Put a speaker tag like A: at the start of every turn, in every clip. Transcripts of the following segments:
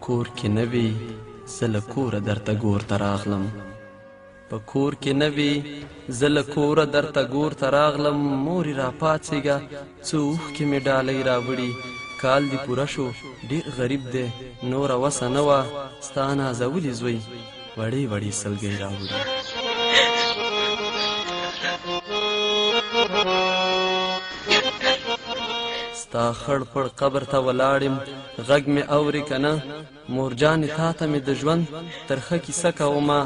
A: کور کې نه وي زه له کوره درته ګور ته راغلم په کور کې نه وي زه له کوره درته ګور ته راغلم مورې راپاڅېږه څه اوښکې مې ډالۍ راوړي کال دې پوره شو ډېر غریب دی نوره وسه نه وه ستا نازولي زوی وړې وړې سلګۍ راوړي ستا خړ پړ قبر ته ولاړم غږ مې اورې که نه مورجانې تا ته مې د ژوند ترخه کیسه کومه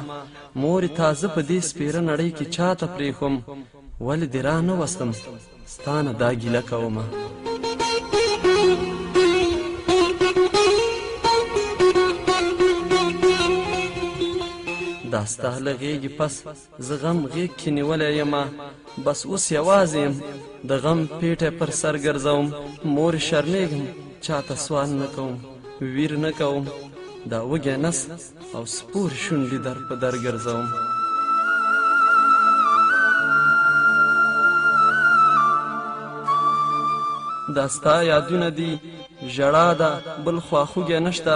A: مورې تا زه په دې سپېره نړۍ کې چا ته پرېښوم ولې دې را نه وستم ستا نه دا ګیله کومه دا ستا له غېږې پس زه غم غېږ کې نیولی یمه بس اوس یوازې یم د غم پیټی پر سر ګرځوم مورې شرمېږم چاته سوال نه کوم ویر نه کوم دا وږی نس او سپورې شونډې در په در ګرځوم دا ستا یادونه دي ژړا ده بل خواخوږی نشته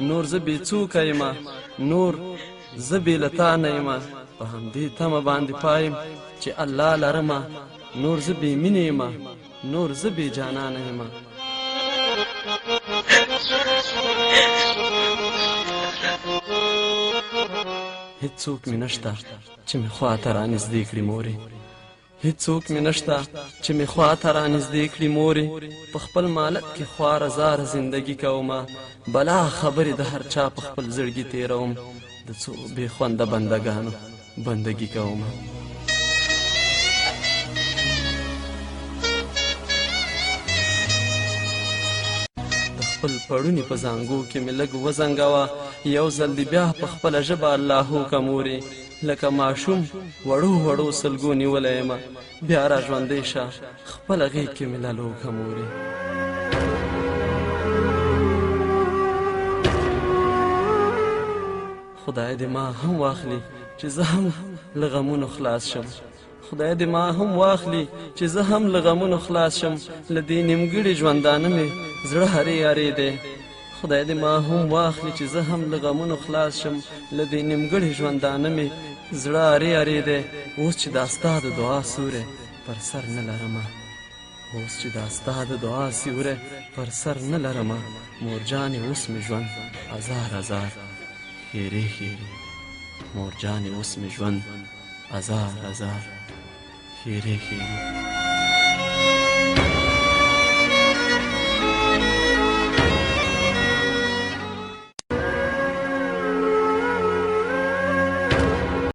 A: نور زه بې څوکه یمه نور زه بې له تا نه یمه په همدې تمه باندې پایم چې الله لرمه نور زه بې مینې یمه نور زه بې جانانه یمه هیڅوک مې نشته چې مې خواته رانږدې کړي مورې هیڅوک مې نشته چې مې خواته رانږدې کړي مورې په خپل مالت کې خواره زاره زندګي کومه بلا خبرې د هر چا په خپل زړګي تېروم د څو بې خونده بندګانو بندګي کومه د خپل پړوني په زانګو کې مې لږ وزنګوه یو ځل دې بیا په خپله ژبه الله وکړه مورې لکه ماشوم وړو وړو سلګو نیولی یمه بیا را ژوندی شه خپله غېږ کې مې للو وکړه مورې خدای دې ما هم واخلي چې زه هم له غمونو خلاص شم خدای دې ما هم واخلي چې زه هم له غمونو خلاص شم له دې نیمګړي ژوندانه مې زړه هرې هرې دی خدای دې ما هم واخلي چې زه هم له غمونو خلاص شم له دې نیمګړي ژوندانه مې زړه هرې هرې دی اوس چې دا ستا د دعا سوری پر سر نه لرمه اوس چې دا ستا د دعا سیوری پر سر نه لرمه مورجانې اوس مې ژوند ازار ازار خیرې خیرې مورجانې اوس مې ژوند ازار ازار خیرې خیرې